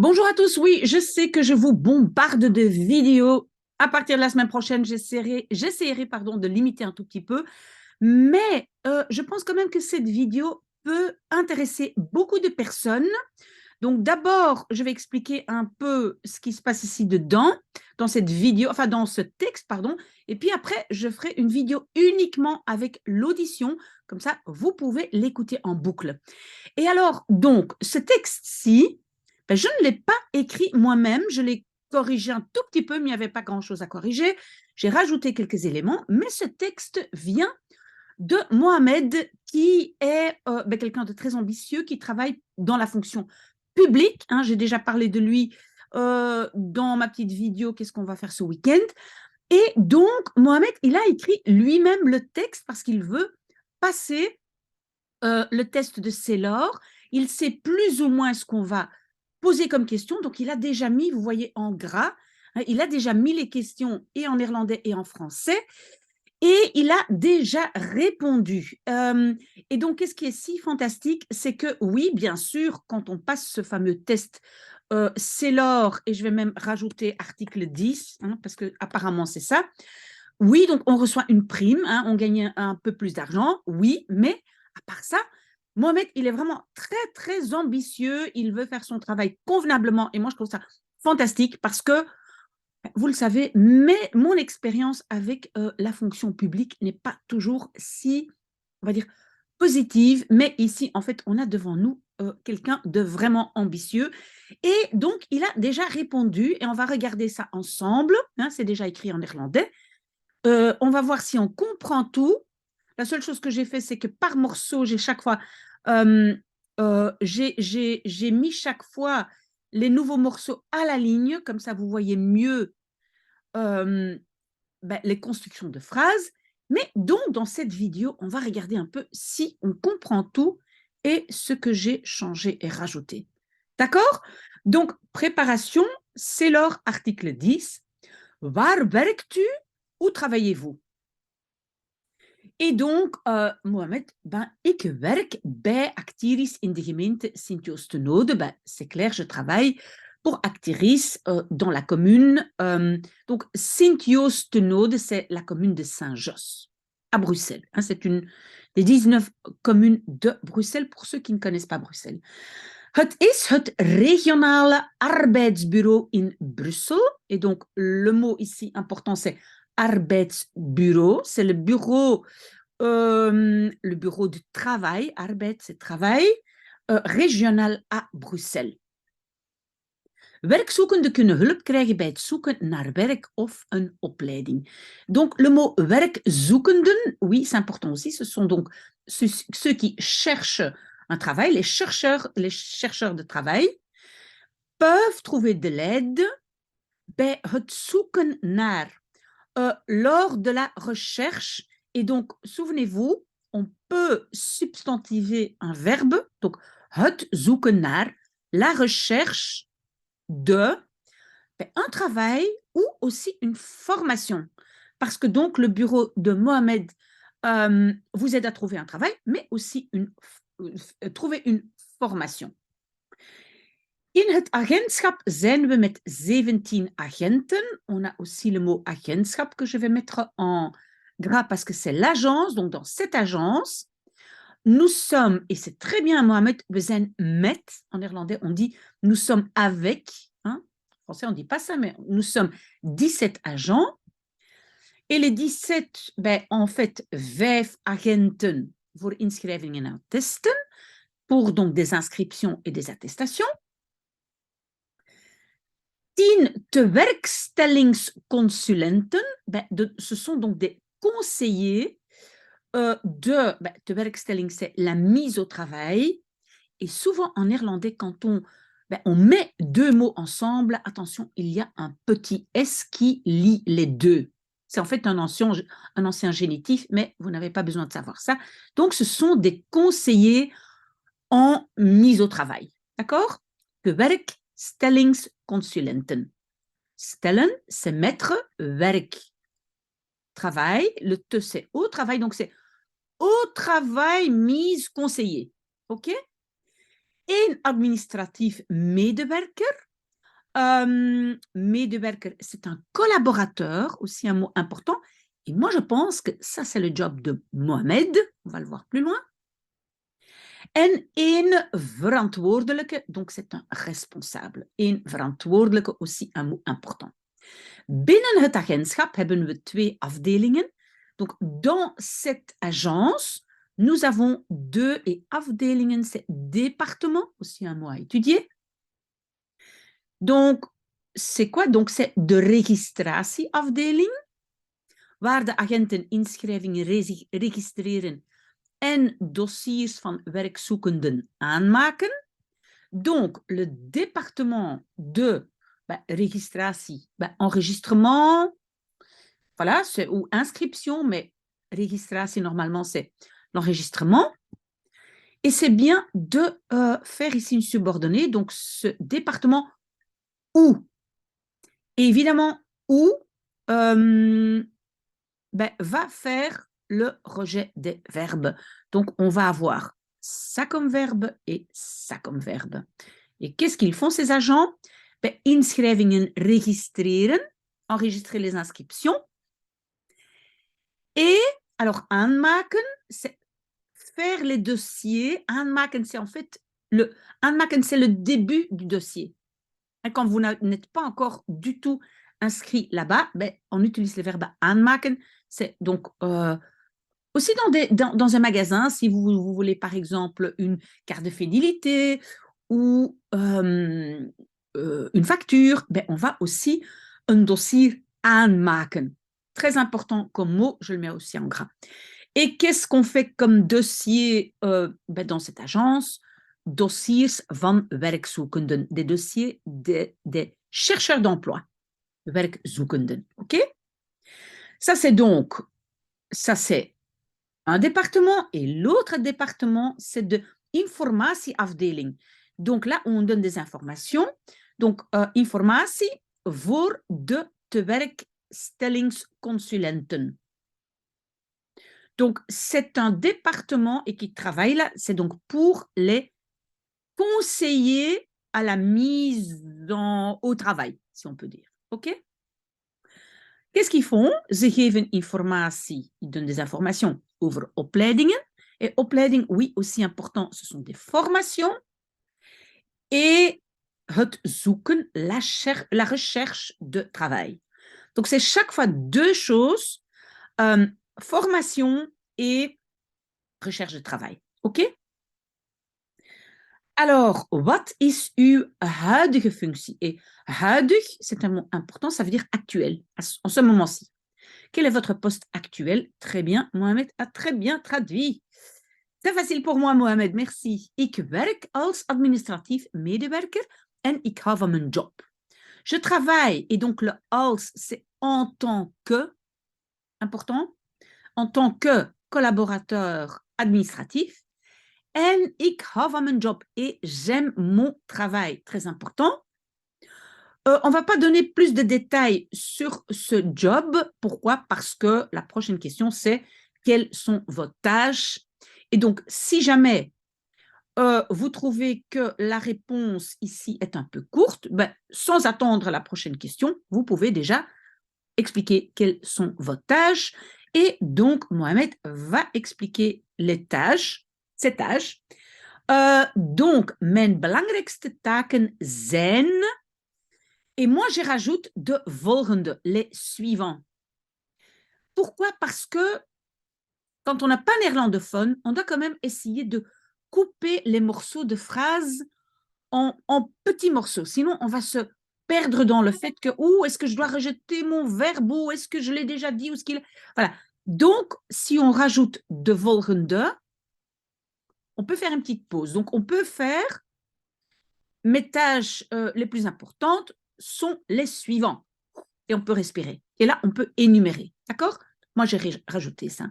Bonjour à tous, oui, je sais que je vous bombarde de vidéos. À partir de la semaine prochaine, j'essaierai de limiter un tout petit peu, mais je pense quand même que cette vidéo peut intéresser beaucoup de personnes. Donc d'abord, je vais expliquer un peu ce qui se passe ici dedans, dans cette vidéo, enfin dans ce texte, pardon, et puis après, je ferai une vidéo uniquement avec l'audition, comme ça, vous pouvez l'écouter en boucle. Et alors, donc, ce texte-ci, ben, je ne l'ai pas écrit moi-même, je l'ai corrigé un tout petit peu, mais il n'y avait pas grand-chose à corriger. J'ai rajouté quelques éléments, mais ce texte vient de Mohamed, qui est ben, quelqu'un de très ambitieux, qui travaille dans la fonction publique. Hein, j'ai déjà parlé de lui dans ma petite vidéo, qu'est-ce qu'on va faire ce week-end. Et donc, Mohamed, il a écrit lui-même le texte parce qu'il veut passer le test de Saylor. Il sait plus ou moins ce qu'on va poser comme question. Donc, il a déjà mis, vous voyez en gras, hein, il a déjà mis les questions et en néerlandais et en français. Et il a déjà répondu. Et donc, qu'est-ce qui est si fantastique, c'est que oui, bien sûr, quand on passe ce fameux test, c'est l'or, et je vais même rajouter article 10, hein, parce que apparemment c'est ça. Oui, donc on reçoit une prime, hein, on gagne un peu plus d'argent, oui, mais à part ça, Mohamed, il est vraiment très, très ambitieux, il veut faire son travail convenablement, et moi je trouve ça fantastique parce que vous le savez, mais mon expérience avec la fonction publique n'est pas toujours si, on va dire, positive. Mais ici, en fait, on a devant nous quelqu'un de vraiment ambitieux. Et donc, il a déjà répondu et on va regarder ça ensemble. Hein, c'est déjà écrit en néerlandais. On va voir si on comprend tout. La seule chose que j'ai fait, c'est que par morceau, j'ai chaque fois, euh, j'ai mis chaque fois les nouveaux morceaux à la ligne, comme ça vous voyez mieux euh, ben, les constructions de phrases. Mais donc, dans cette vidéo, on va regarder un peu si on comprend tout et ce que j'ai changé et rajouté. D'accord? Donc, préparation, c'est leur article 10. Waar werkt u? Où travaillez-vous? Et donc, Mohamed, ben, ik werk bij Actiris in de gemeente Sint-Joost-de-Noode. Ben, c'est clair, je travaille pour Actiris dans la commune. Donc, Sint-Joost-de-Noode, c'est la commune de Saint-Josse, à Bruxelles. Hein, c'est une des 19 communes de Bruxelles, pour ceux qui ne connaissent pas Bruxelles. Het is het regionale arbeidsbureau in Brussel. Et donc, le mot ici important, c'est arbeidsbureau. C'est le bureau du travail, arbeid, c'est travail, régional à Bruxelles. Werkzoekenden kunnen hulp krijgen bij het zoeken naar werk of een opleiding. Donc, le mot werkzoekenden, oui, c'est important aussi, ce sont donc ceux qui cherchent un travail, les chercheurs de travail, peuvent trouver de l'aide bij het zoeken naar, lors de la recherche. Et donc, souvenez-vous, on peut substantiver un verbe, donc het zoeken naar, la recherche de un travail ou aussi une formation. Parce que donc le bureau de Mohamed vous aide à trouver un travail, mais aussi trouver une formation. In het agentschap zijn we met 17 agenten. On a aussi le mot agentschap que je vais mettre en gras parce que c'est l'agence. Donc, dans cette agence, nous sommes, et c'est très bien Mohamed, we zijn met, en néerlandais on dit nous sommes avec, hein, en français on ne dit pas ça, mais nous sommes 17 agents. Et les 17, ben, en fait, 5 agenten voor inschrijvingen en testen, pour donc des inscriptions et des attestations. 10 tewerkstellingsconsulenten, ben, ce sont donc des conseillers tewerkstelling, c'est la mise au travail. Et souvent en néerlandais, quand on met deux mots ensemble, attention, il y a un petit S qui lie les deux. C'est en fait un ancien génitif, mais vous n'avez pas besoin de savoir ça. Donc, ce sont des conseillers en mise au travail. D'accord? Gewerkstellingsconsulenten. Stellen, c'est mettre, werk, travail. Le te, c'est au travail. Donc, c'est au travail, mise, conseiller. OK? Een administratief medewerker. Medewerker, c'est un collaborateur, aussi un mot important. Et moi, je pense que ça, c'est le job de Mohamed. On va le voir plus loin. En een verantwoordelijke, donc c'est un responsable. Een verantwoordelijke, aussi un mot important. Binnen het agentschap hebben we 2 afdelingen. Donc, dans cette agence, nous avons 2 et afdelingen, c'est département, aussi un mot à étudier. Donc, c'est quoi? Donc, c'est de registratieafdeling, waar de agenten inschrijvingen registreren en dossiers van werkzoekenden aanmaken. Donc, le département de registratie, enregistrement, voilà, ou inscription, mais registration, normalement, c'est l'enregistrement. Et c'est bien de faire ici une subordonnée, donc ce département où, et évidemment, où va faire le rejet des verbes. Donc, on va avoir ça comme verbe et ça comme verbe. Et qu'est-ce qu'ils font, ces agents? Inschrijvingen registreren, enregistrer les inscriptions. Et, alors, aanmaken, c'est faire les dossiers. Aanmaken, c'est en fait aanmaken, c'est le début du dossier. Et quand vous n'êtes pas encore du tout inscrit là-bas, on utilise le verbe aanmaken. C'est donc aussi dans un magasin, si vous voulez par exemple une carte de fidélité ou une facture, on va aussi un dossier aanmaken. Très important comme mot, je le mets aussi en gras. Et qu'est-ce qu'on fait comme dossier dans cette agence? Dossiers van werkzoekenden, des dossiers des chercheurs d'emploi, werkzoekenden, ok? Ça c'est un département et l'autre département, c'est de informatieafdeling. Donc là, on donne des informations. Donc, informatie voor de tewerkstellingsconsulenten. Donc, c'est un département et qui travaille là, c'est donc pour les conseiller à la mise au travail, si on peut dire. OK? Qu'est-ce qu'ils font? Ze geven informatie, ils donnent des informations over opleidingen. Et opleiding, oui, aussi important, ce sont des formations. Et het zoeken, la recherche de travail. Donc, c'est chaque fois 2 choses, formation et recherche de travail. OK? Alors, wat is uw huidige functie? Et huidig, c'est un mot important, ça veut dire actuel, en ce moment-ci. Quel est votre poste actuel? Très bien, Mohamed a très bien traduit. C'est facile pour moi, Mohamed, merci. Ik werk als administratief medewerker en ik hou van mijn job. Je travaille, et donc le als, c'est en tant que, important, en tant que collaborateur administratif. En ik hou van mijn job et j'aime mon travail. Très important. On ne va pas donner plus de détails sur ce job. Pourquoi? Parce que la prochaine question, c'est quelles sont vos tâches? Et donc, si jamais vous trouvez que la réponse ici est un peu courte, sans attendre la prochaine question, vous pouvez déjà expliquer quelles sont vos tâches. Et donc, Mohamed va expliquer les tâches, ces tâches. Donc, mijn belangrijkste taken zijn... Et moi, je rajoute de volgende, les suivants. Pourquoi? Parce que quand on n'a pas néerlandophone, on doit quand même essayer de couper les morceaux de phrases en petits morceaux. Sinon, on va se perdre dans le fait que est-ce que je dois rejeter mon verbe ou est-ce que je l'ai déjà dit ou ce qu'il... Voilà. Donc, si on rajoute de volgende, on peut faire une petite pause. Donc, on peut faire mes tâches les plus importantes sont les suivants. Et on peut respirer. Et là, on peut énumérer. D'accord? Moi, j'ai rajouté ça.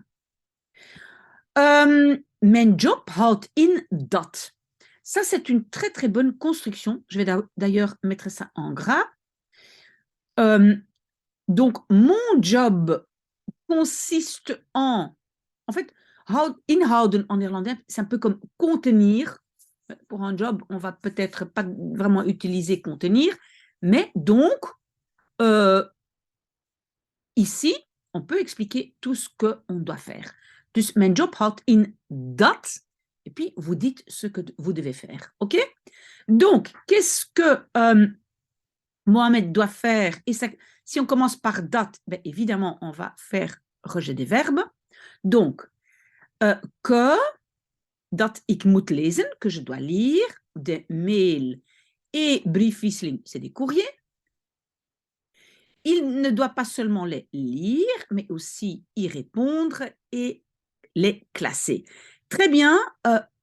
Mijn job houdt in dat. Ça, c'est une très, très bonne construction. Je vais d'ailleurs mettre ça en gras. Donc, mon job consiste en fait, inhouden en néerlandais, c'est un peu comme contenir. Pour un job, on va peut-être pas vraiment utiliser contenir, Mais donc, euh, ici, on peut expliquer tout ce qu'on doit faire. Dus mijn job houdt in dat. Et puis, vous dites ce que vous devez faire. OK? Donc, qu'est-ce que Mohamed doit faire? Et ça, si on commence par dat, ben, évidemment, on va faire rejet des verbes. Donc, que, dat ik moet lezen, que je dois lire, des mails et briefwisseling, c'est des courriers. Il ne doit pas seulement les lire, mais aussi y répondre et les classer. Très bien,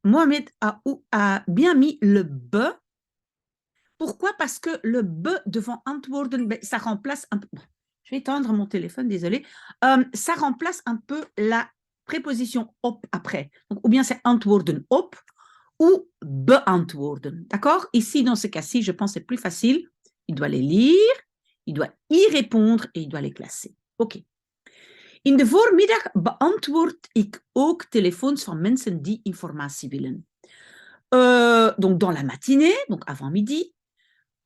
Mohamed a bien mis le be. Pourquoi? Parce que le be devant antwoorden, ben, ça remplace un peu... Je vais éteindre mon téléphone, désolé. Ça remplace un peu la préposition op après. Donc, ou bien c'est antwoorden op ou beantwoorden. D'accord? Ici, dans ce cas-ci, je pense que c'est plus facile. Il doit les lire, il doit y répondre et il doit les classer. OK. In de voormiddag beantwoord ik ook telefoons van mensen die informatie willen. Donc, dans la matinée, donc avant midi,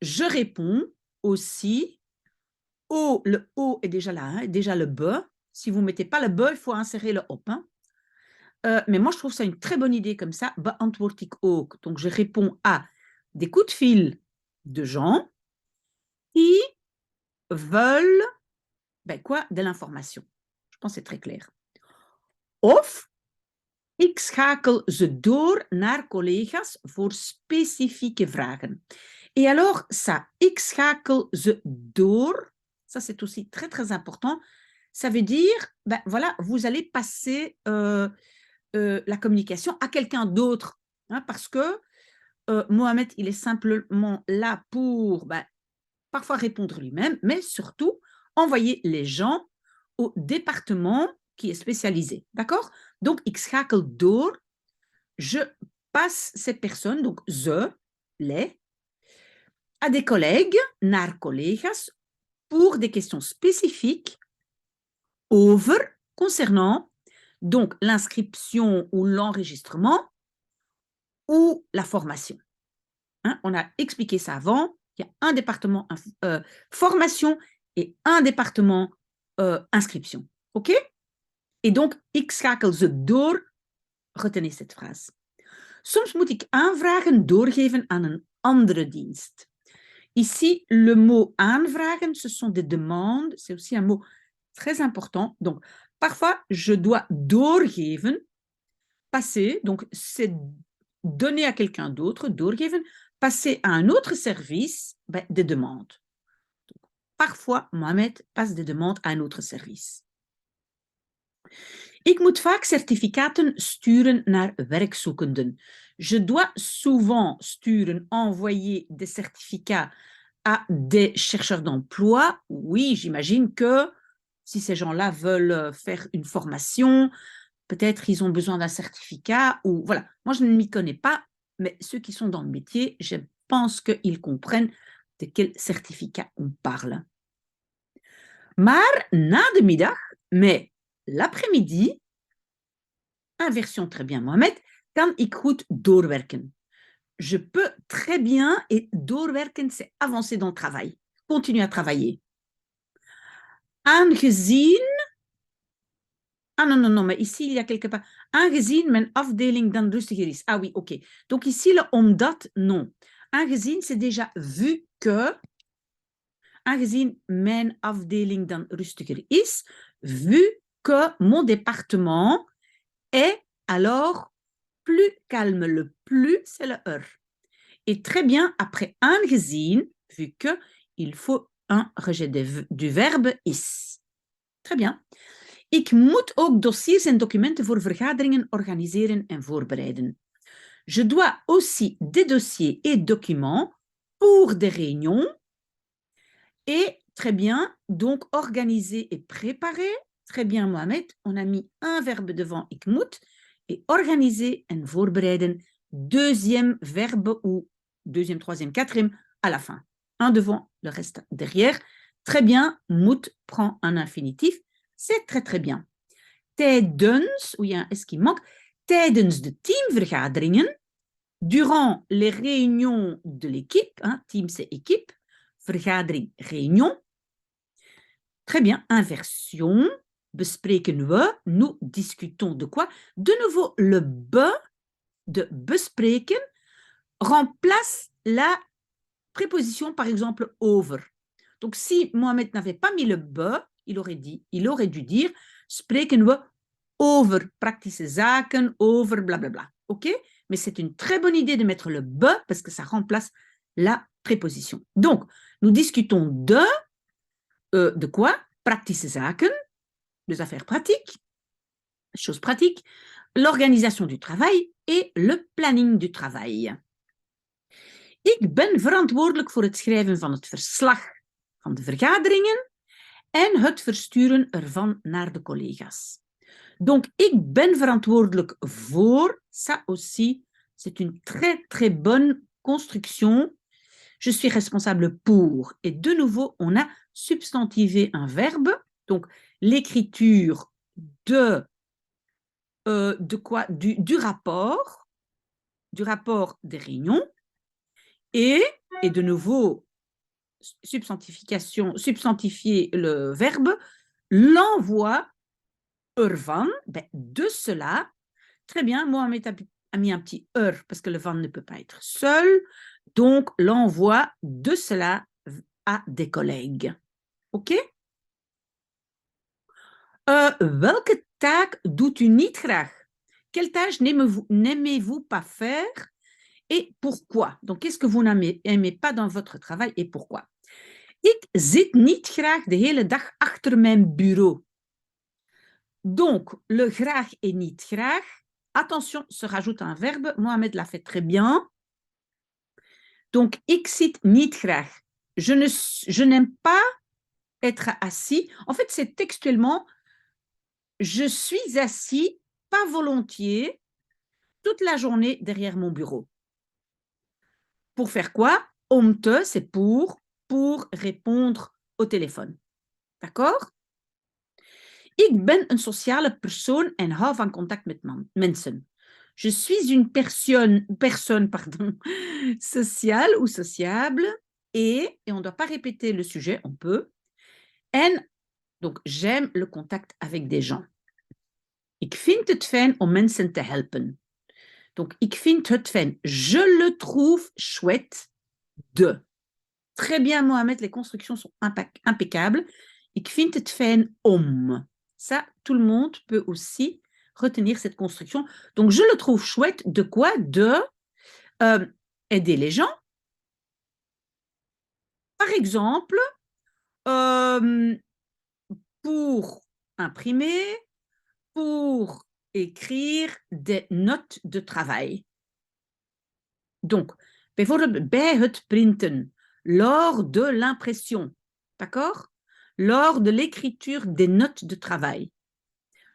je réponds aussi au, le O est déjà là, hein, déjà le be. Si vous ne mettez pas le be, il faut insérer le op. Hein. Mais moi, je trouve ça une très bonne idée comme ça. Beantwoord ik ook. Donc, je réponds à des coups de fil de gens qui veulent ben quoi, de l'information. Je pense que c'est très clair. Of ik schakel ze door naar collega's voor specifieke vragen. Et alors, ça, ik schakel ze door, ça c'est aussi très très important. Ça veut dire, ben voilà, vous allez passer la communication à quelqu'un d'autre, hein, parce que Mohamed, il est simplement là pour ben, parfois répondre lui-même, mais surtout envoyer les gens au département qui est spécialisé. D'accord? Donc, ik schakel door, je passe ces personnes, donc ze, les, à des collègues, naar collega's, pour des questions spécifiques over, concernant donc l'inscription ou l'enregistrement ou la formation. Hein, on a expliqué ça avant. Il y a un département formation et un département inscription. OK? Et donc, ik schakel ze door. Retenez cette phrase. Soms moet ik aanvragen doorgeven aan een andere dienst. Ici, le mot aanvragen, ce sont des demandes. C'est aussi un mot très important. Donc, parfois, je dois doorgeven, passer. Donc, c'est donner à quelqu'un d'autre, doorgeven, passer à un autre service, ben, des demandes. Donc, parfois, Mohamed passe des demandes à un autre service. Ik moet vaak certificaten sturen naar werkzoekenden. Je dois souvent sturen, envoyer des certificats à des chercheurs d'emploi. Oui, j'imagine que si ces gens-là veulent faire une formation, peut-être ils ont besoin d'un certificat ou voilà. Moi, je ne m'y connais pas, mais ceux qui sont dans le métier, je pense qu'ils comprennent de quel certificat on parle. Maar na de middag, mais l'après-midi, inversion très bien Mohamed, kan ik goed doorwerken. Je peux très bien, et doorwerken, c'est avancer dans le travail, continuer à travailler. Aangezien, ah non, mais ici il y a quelque part, aangezien mijn afdeling dan rustiger is. Ah oui, ok. Donc ici le omdat, non. Aangezien, c'est déjà vu que, aangezien mijn afdeling dan rustiger is, vu que mon département est alors plus calme. Le plus, c'est le Et très bien, après aangezien, vu que, il faut un rejet du verbe is. Très bien. Ik moet ook dossiers en documenten voor vergaderingen organiseren en voorbereiden. Je dois aussi des dossiers et documents pour des réunions. Et très bien, donc organiser et préparer. Très bien, Mohamed. On a mis un verbe devant ik moet. Et organiser en voorbereiden, deuxième verbe ou deuxième, troisième, quatrième à la fin. Un devant, le reste derrière. Très bien, moet prend un infinitif. C'est très, très bien. Tijdens, ou il y a un S qui manque, tijdens de teamvergaderingen, durant les réunions de l'équipe, hein, team c'est équipe, vergadering, réunion. Très bien, inversion. Bespreken we, nous discutons de quoi? De nouveau, le be de bespreken remplace la préposition, par exemple, over. Donc, si Mohamed n'avait pas mis le be, il aurait dû dire spreken we over praktische zaken, over blablabla. OK? Mais c'est une très bonne idée de mettre le be parce que ça remplace la préposition. Donc, nous discutons de quoi? Praktische zaken, des affaires pratiques, choses pratiques, l'organisation du travail et le planning du travail. Ik ben verantwoordelijk voor het schrijven van het verslag van de vergaderingen en het versturen ervan naar de collega's. Donc, ik ben verantwoordelijk voor, ça aussi, c'est une très très bonne construction. Je suis responsable pour. Et de nouveau, on a substantivé un verbe. Donc, l'écriture de quoi? Du rapport des réunions. Et de nouveau, substantifier le verbe, l'envoi ervan, de cela. Très bien, Mohamed a mis un petit parce que le van ne peut pas être seul. Donc, l'envoi de cela à des collègues. OK? Welke taak doet u niet graag? Quelle tâche n'aimez-vous pas faire? Et pourquoi? Donc, qu'est-ce que vous n'aimez pas dans votre travail et pourquoi? Ik zit niet graag de hele dag achter mijn bureau. Donc, le graag et niet graag, attention, se rajoute un verbe. Mohamed l'a fait très bien. Donc, ik zit niet graag. Je n'aime pas être assis. En fait, c'est textuellement, je suis assis, pas volontiers, toute la journée derrière mon bureau. Pour faire quoi? Om te, c'est pour répondre au téléphone. D'accord? Ik ben een sociale persoon en hou van contact met mensen. Je suis une personne sociale ou sociable et on ne doit pas répéter le sujet, on peut. En, donc j'aime le contact avec des gens. Ik vind het fijn om mensen te helpen. Donc, ik vind het fijn. Je le trouve chouette de. Très bien, Mohamed, les constructions sont impeccables. Ik vind het fijn om. Ça, tout le monde peut aussi retenir cette construction. Donc, je le trouve chouette de quoi? De aider les gens. Par exemple, pour imprimer, pour écrire des notes de travail. Donc, bijvoorbeeld bij het printen, lors de l'impression, d'accord? Lors de l'écriture des notes de travail.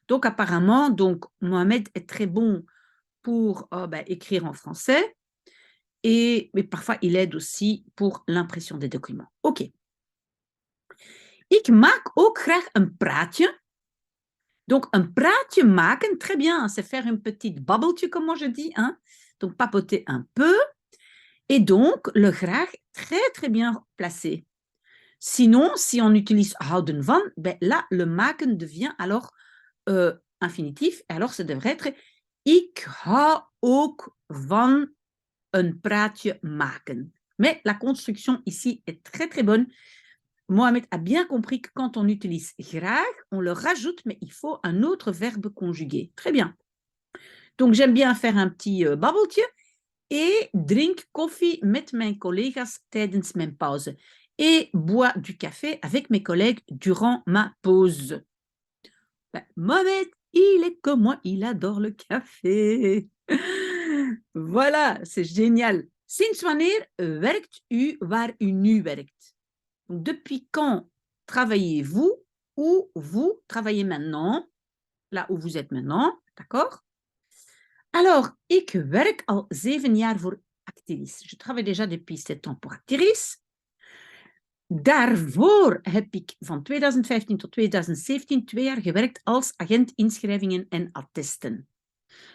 Donc, apparemment, Mohamed est très bon pour écrire en français, mais parfois, il aide aussi pour l'impression des documents. OK. Ik maak ook graag een praatje. Donc, un praatje maken, très bien, c'est faire une petite babbeltje, comme moi je dis, hein? Donc, papoter un peu. Et donc, le graag, très, très bien placé. Sinon, si on utilise houden van, là, le maken devient alors infinitif. Et alors, ça devrait être ik hou ook van een praatje maken. Mais la construction ici est très, très bonne. Mohamed a bien compris que quand on utilise graag, on le rajoute, mais il faut un autre verbe conjugué. Très bien. Donc, j'aime bien faire un petit babbeltje. Et drink koffie met mijn collega's tijdens mijn pauze. Et bois du café avec mes collègues durant ma pause. Mohamed, il est comme moi, il adore le café. Voilà, c'est génial. Sinds wanneer werkt u waar u nu werkt? Donc, depuis quand travaillez-vous ou vous travaillez maintenant, là où vous êtes maintenant, d'accord? Alors, ik werk al 7 jaar voor Actiris. Je travaille déjà depuis 7 ans pour Actiris. Daarvoor heb ik van 2015 tot 2017 2 jaar gewerkt als agent inschrijvingen en attesten.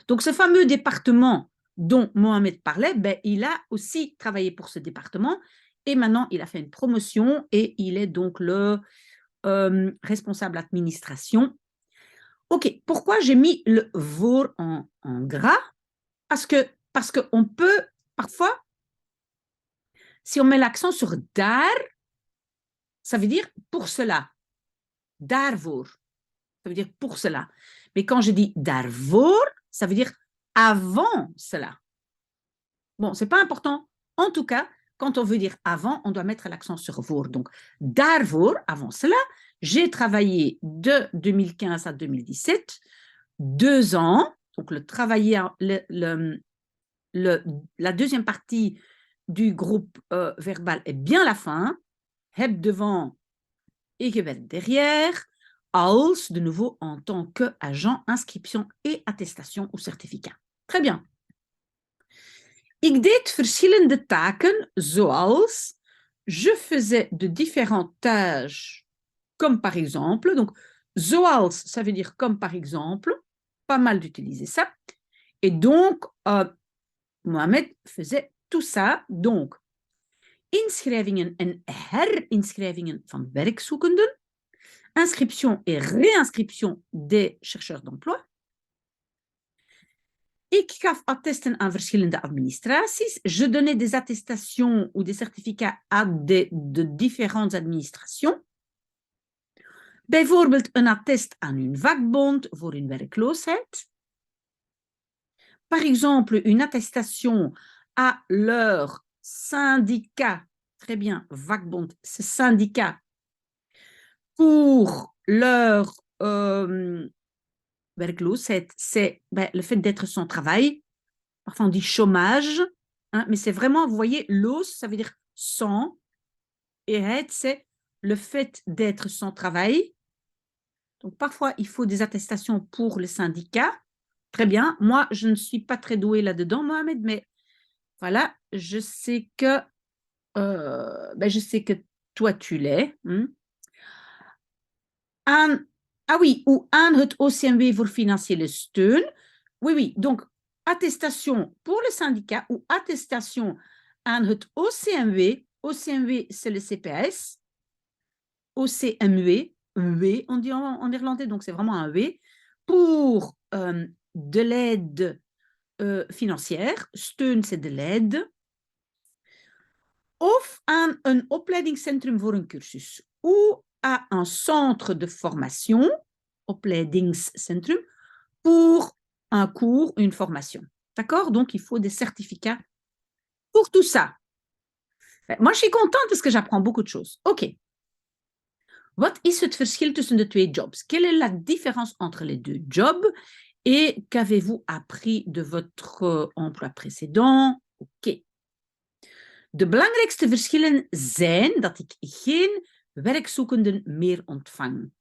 Donc, ce fameux département dont Mohamed parlait, il a aussi travaillé pour ce département et maintenant, il a fait une promotion et il est donc le responsable administration. OK, pourquoi j'ai mis le voor en gras? Parce qu'on peut, parfois, si on met l'accent sur daar, ça veut dire pour cela. Daarvoor, ça veut dire pour cela. Mais quand je dis daarvoor, ça veut dire avant cela. Bon, c'est pas important. En tout cas, quand on veut dire avant, on doit mettre l'accent sur voor. Donc, daarvoor, avant cela, j'ai travaillé de 2015 à 2017, 2 ans. Donc, la deuxième partie du groupe verbal est bien la fin. Heb devant et gewerkt derrière. Als, de nouveau, en tant qu'agent, inscription et attestation ou certificat. Très bien. Ik deed verschillende taken, zoals je faisais de différentes tâches, comme par exemple. Donc, zoals, ça veut dire comme par exemple. Pas mal d'utiliser ça. Et donc, Mohamed faisait tout ça. Donc, inschrijvingen en herinschrijvingen van werkzoekenden. Inscription et réinscription des chercheurs d'emploi. Ik gaf attesten aan verschillende administraties. Je donnais des attestations ou des certificats à de différentes administrations. Bijvoorbeeld een attest aan hun vakbond voor hun werkloosheid. Par exemple, une attestation à leur syndicat. Très bien, vakbond, c'est syndicat. Pour leur werkloosheid, c'est le fait d'être sans travail. Parfois, on dit chômage, hein, mais c'est vraiment, vous voyez, los, ça veut dire sans, et het, c'est le fait d'être sans travail. Donc, parfois, il faut des attestations pour le syndicat. Très bien. Moi, je ne suis pas très douée là-dedans, Mohamed, mais voilà, je sais que toi, tu l'es. Hein. Ah oui, ou aan het OCMW voor financiële steun. Oui, oui, donc attestation pour le syndicat ou attestation aan het OCMW. OCMW, c'est le CPS. OCMW, W, on dit en néerlandais, donc c'est vraiment un W, pour de l'aide financière. Steun, c'est de l'aide. Of aan een opleidingscentrum voor een cursus. Ou à un centre de formation, opleidingscentrum, pour un cours, une formation. D'accord? Donc, il faut des certificats pour tout ça. Moi, je suis contente parce que j'apprends beaucoup de choses. OK. Wat is het verschil tussen de twee jobs? Quelle est la différence entre les deux jobs? Et qu'avez-vous appris de votre emploi précédent? OK. De belangrijkste verschillen zijn dat ik geen werkzoekenden meer ontvang.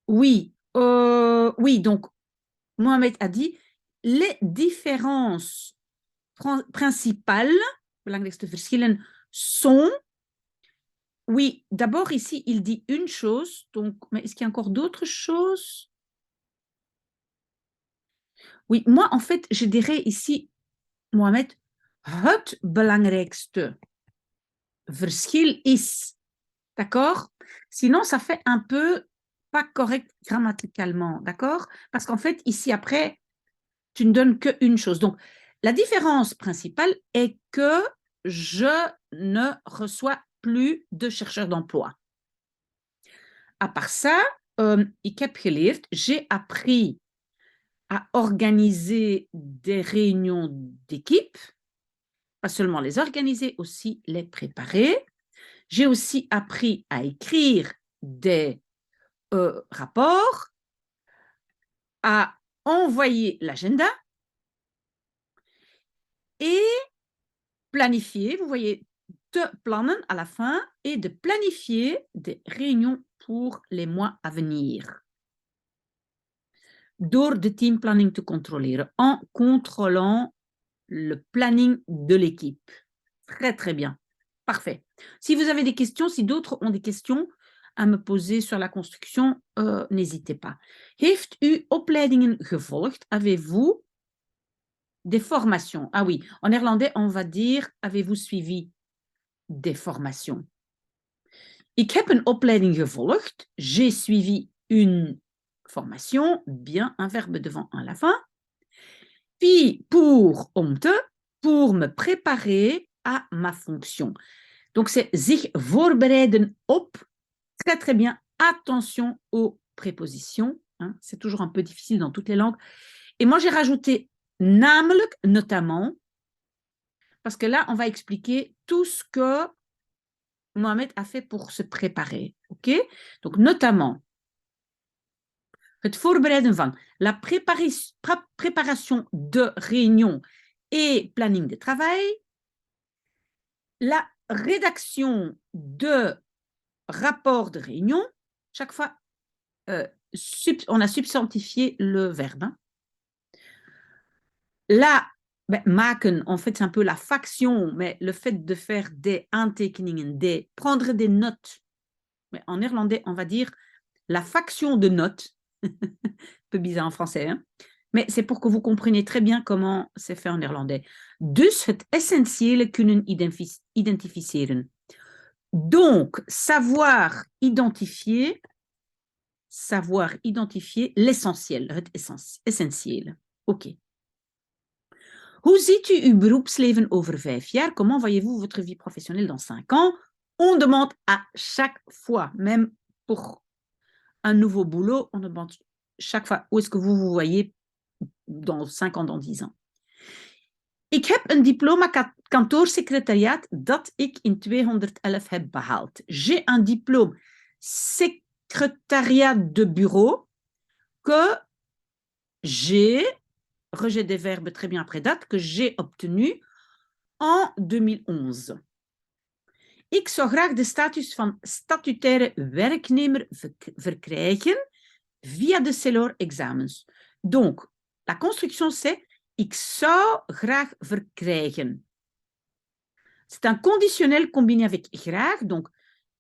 Oui, oui, donc Mohamed a dit les différences principales, belangrijkste verschillen, sont. Oui, d'abord ici, il dit une chose, donc, mais est-ce qu'il y a encore d'autres choses? Oui, moi, en fait, je dirais ici, Mohamed, het belangrijkste verschil is. D'accord? Sinon, ça fait un peu pas correct grammaticalement, d'accord? Parce qu'en fait, ici, après, tu ne donnes qu'une chose. Donc, la différence principale est que je ne reçois plus de chercheurs d'emploi. À part ça, ik heb geleerd, j'ai appris à organiser des réunions d'équipe, pas seulement les organiser, aussi les préparer. J'ai aussi appris à écrire des rapports, à envoyer l'agenda et planifier, vous voyez, te plannen à la fin et de planifier des réunions pour les mois à venir. Door de teamplanning te controleren, en contrôlant le planning de l'équipe. Très, très bien. Parfait. Si vous avez des questions, si d'autres ont des questions à me poser sur la construction, n'hésitez pas. Heeft u opleidingen gevolgd? Avez-vous Des formations. Ah oui, en néerlandais, on va dire, avez-vous suivi des formations? Ik heb een opleiding gevolgd. J'ai suivi une formation. Bien, un verbe devant à la fin. Puis, pour me préparer à ma fonction. Donc, c'est zich voorbereiden op. Très, très bien. Attention aux prépositions. Hein. C'est toujours un peu difficile dans toutes les langues. Et moi, j'ai rajouté namelijk, notamment, parce que là, on va expliquer tout ce que Mohamed a fait pour se préparer. OK? Donc, notamment, het voorbereiden van la préparation de réunion et planning de travail, la rédaction de rapports de réunion. Chaque fois, on a substantifié le verbe. Hein. La maken, en fait, c'est un peu la faction, mais le fait de faire des aantekeningen, prendre des notes. Mais en néerlandais, on va dire la faction de notes. Un peu bizarre en français, hein? Mais c'est pour que vous compreniez très bien comment c'est fait en néerlandais. Dus het essentiële kunnen identificeren. Donc, savoir identifier l'essentiel, het essentieel. OK. Hoe ziet u uw beroepsleven over 5 jaar? Comment voyez-vous votre vie professionnelle dans 5 ans? On demande à chaque fois, même pour un nouveau boulot, on demande chaque fois où est-ce que vous vous voyez dans 5 ans, dans 10 ans. Ik heb een diploma kantoorsecretariaat dat ik in 211 heb behaald. J'ai un diplôme secrétariat de bureau que j'ai, rejet des verbes très bien après date, que j'ai obtenu en 2011. Ik zou graag de status van statutaire werknemer verkrijgen via de CELOR-examens. Donc, la construction, c'est ik zou graag verkrijgen. C'est un conditionnel combiné avec graag. Donc,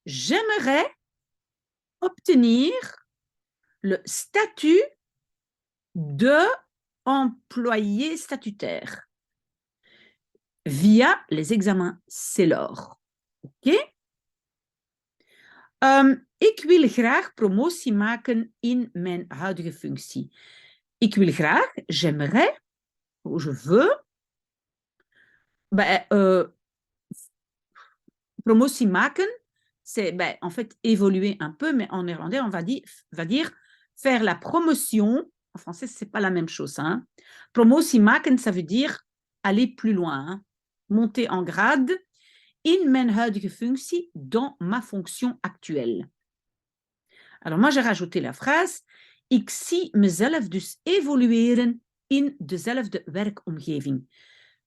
j'aimerais obtenir le statut de employé statutaire via les examens CELOR. OK? Ik wil graag promotie maken in mijn huidige functie. Ik wil graag, j'aimerais, je veux, promotie maken, c'est en fait évoluer un peu, mais en néerlandais, on va dire faire la promotion. En français, ce n'est pas la même chose. Hein. Promotie maken, ça veut dire aller plus loin, hein. Monter en grade in mijn huidige functie, dans ma fonction actuelle. Alors moi, j'ai rajouté la phrase, ik zie mezelf dus evolueren in dezelfde werkomgeving.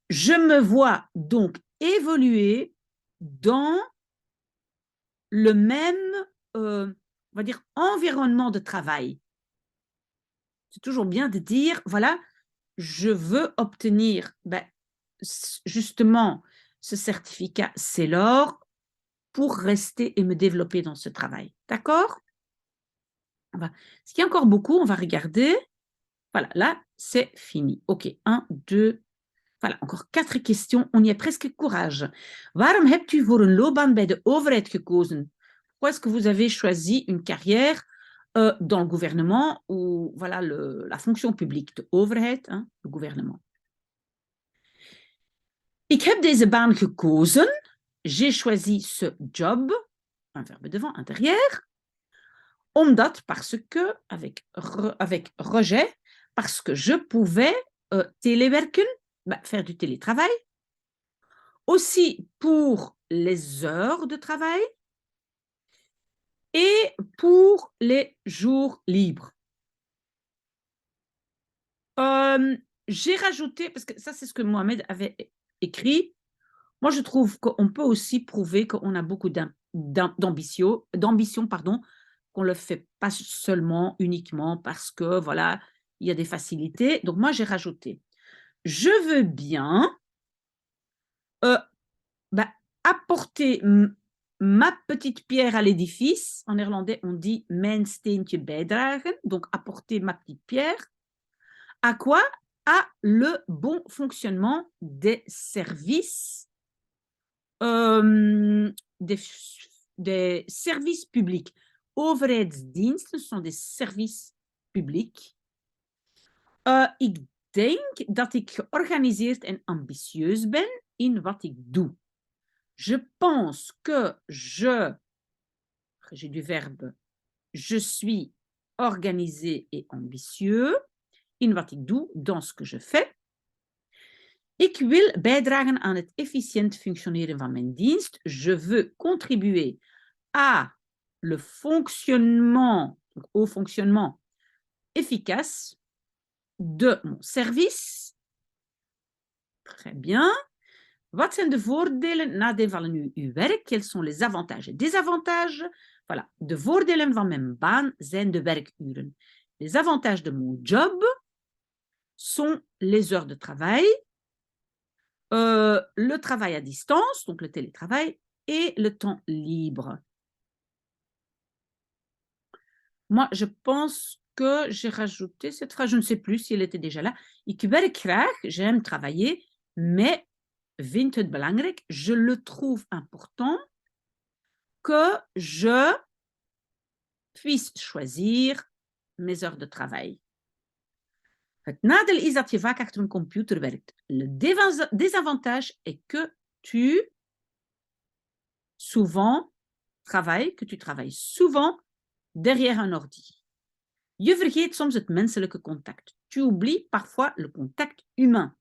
Je me vois donc évoluer dans le même, on va dire, environnement de travail. C'est toujours bien de dire, voilà, je veux obtenir justement ce certificat CELOR pour rester et me développer dans ce travail. D'accord? Ce qui est encore beaucoup, on va regarder. Voilà, là, c'est fini. OK, 1, 2, voilà, encore 4 questions. On y est presque. Courage. Waarom hebt u voor een loopbaan bij de overheid gekozen? Pourquoi est-ce que vous avez choisi une carrière dans le gouvernement ou voilà, la fonction publique, de overheid, hein, le gouvernement? Ik heb deze baan gekozen. J'ai choisi ce job, un verbe devant, intérieur, omdat, parce que, avec rejet, parce que je pouvais téléwerken, faire du télétravail, aussi pour les heures de travail et pour les jours libres. J'ai rajouté, parce que ça c'est ce que Mohamed avait écrit, moi je trouve qu'on peut aussi prouver qu'on a beaucoup d'ambition, qu'on ne le fait pas seulement, uniquement parce que voilà, il y a des facilités. Donc moi j'ai rajouté, je veux bien apporter ma petite pierre à l'édifice. En néerlandais, on dit mijn steentje bijdragen. Donc, apporter ma petite pierre. À quoi? à le bon fonctionnement des services, des services publics. Overheidsdiensten, ce sont des services publics. Ik denk dat ik georganiseerd en ambitieus ben in wat ik doe. Je pense que j'ai du verbe, je suis organisé et ambitieux in wat ik doe, dans ce que je fais. Ik wil bijdragen aan het efficiënt functioneren van mijn dienst. Je veux contribuer à le fonctionnement, au fonctionnement efficace de mon service. Très bien. Wat zijn de voordelen, nadelen van uw werk? Quels sont les avantages et désavantages? Voilà. De voordelen van mijn baan zijn de werkuren. Les avantages de mon job sont les heures de travail, le travail à distance, donc le télétravail, et le temps libre. Moi, je pense que j'ai rajouté cette phrase, je ne sais plus si elle était déjà là. Ik werk graag, j'aime travailler, mais vind het belangrijk, je le trouve important que je puisse choisir mes heures de travail. Het nadeel is dat je vaak achter een computer werkt. Le désavantage est que tu travailles souvent derrière un ordi. Je vergeet soms het menselijke contact. Tu oublies parfois le contact humain.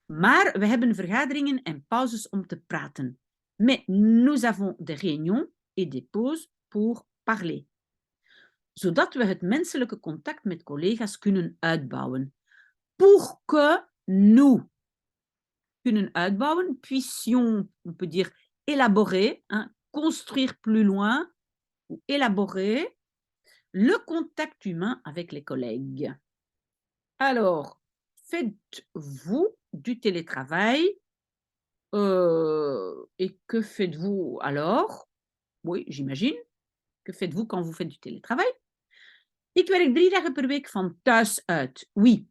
Maar we hebben vergaderingen en pauzes om te praten. Mais nous avons des réunions et des pauses pour parler. Zodat we het menselijke contact met collega's kunnen uitbouwen. Pour que nous kunnen uitbouwen, puissions, on peut dire, élaborer, hein, construire plus loin, ou élaborer le contact humain avec les collègues. Alors, faites-vous du télétravail et que faites-vous alors? Oui, j'imagine. Que faites-vous quand vous faites du télétravail? Ik werk 3 dagen per week van thuis uit. Oui.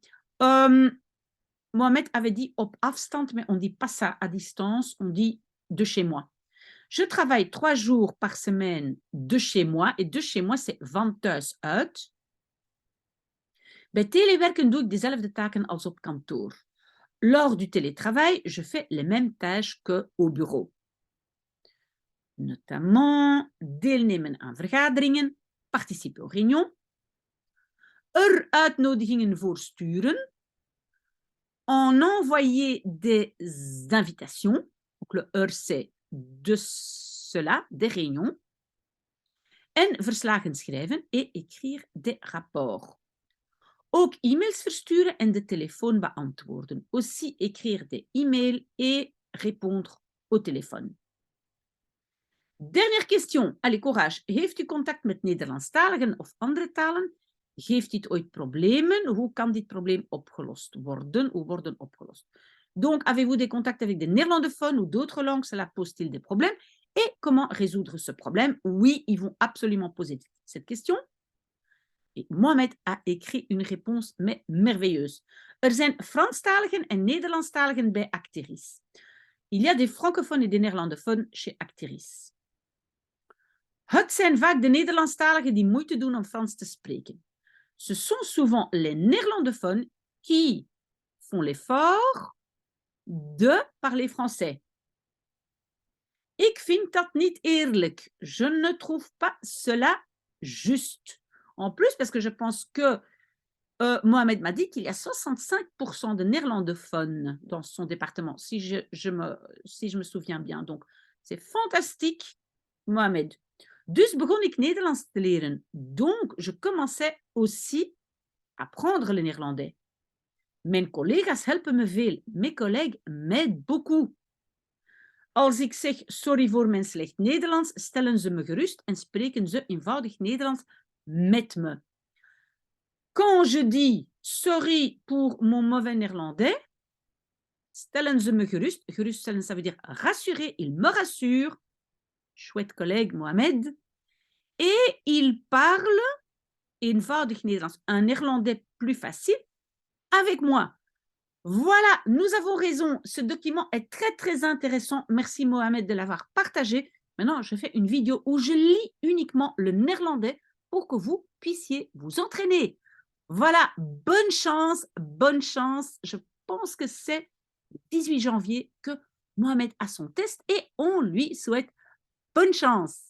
Mohamed avait dit op afstand, mais on dit pas ça à distance, on dit de chez moi. Je travaille 3 jours par semaine de chez moi. Et de chez moi, c'est van thuis uit. Bij telewerken doe ik dezelfde taken als op kantoor. Lors du télétravail, je fais les mêmes tâches qu'au bureau. Notamment deelnemen aan vergaderingen, participer aux réunions, uitnodigingen voor sturen, en envoyer des invitations, donc le c'est de cela, des réunions, en verslagen schrijven et écrire des rapports. Ook e-mails versturen en de telefoon beantwoorden. Aussi écrire des e-mails et répondre au téléphone. Dernière question. Allez, courage. Heeft u contact met Nederlandstaligen of andere talen? Geeft dit ooit problemen? Hoe kan dit probleem opgelost worden ou worden opgelost? Donc, avez-vous des contacts avec des néerlandophones ou d'autres langues? Cela pose-t-il des problèmes? Et comment résoudre ce problème? Oui, ils vont absolument poser cette question. Et Mohamed a écrit une réponse mais merveilleuse. Er zijn Franstaligen en Nederlandstaligen bij Acteris. Il y a des francophones et des néerlandophones chez Acteris. Het zijn vaak de Nederlandstaligen die moeite doen om Frans te spreken. Ce sont souvent les néerlandophones qui font l'effort de parler français. Ik vind dat niet eerlijk. Je ne trouve pas cela juste. En plus, parce que je pense que Mohamed m'a dit qu'il y a 65% de néerlandophones dans son département, si je me souviens bien. Donc, c'est fantastique, Mohamed. Dus begon ik Nederlands te leren. Donc, je commençais aussi à apprendre le néerlandais. Mijn collega's helpen me veel. Mes collègues m'aident beaucoup. Als ik zeg sorry voor mijn slecht Nederlands, stellen ze me gerust en spreken ze eenvoudig Nederlands met me. Quand je dis sorry pour mon mauvais néerlandais, stellen ze me gerust. Geruststellen, ça veut dire rassurer. Il me rassure. Chouette collègue Mohamed. Et il parle eenvoudig Nederlands. Un néerlandais plus facile avec moi. Voilà, nous avons raison. Ce document est très, très intéressant. Merci Mohamed de l'avoir partagé. Maintenant, je fais une vidéo où je lis uniquement le néerlandais pour que vous puissiez vous entraîner. Voilà, bonne chance, bonne chance. Je pense que c'est le 18 janvier que Mohamed a son test et on lui souhaite bonne chance.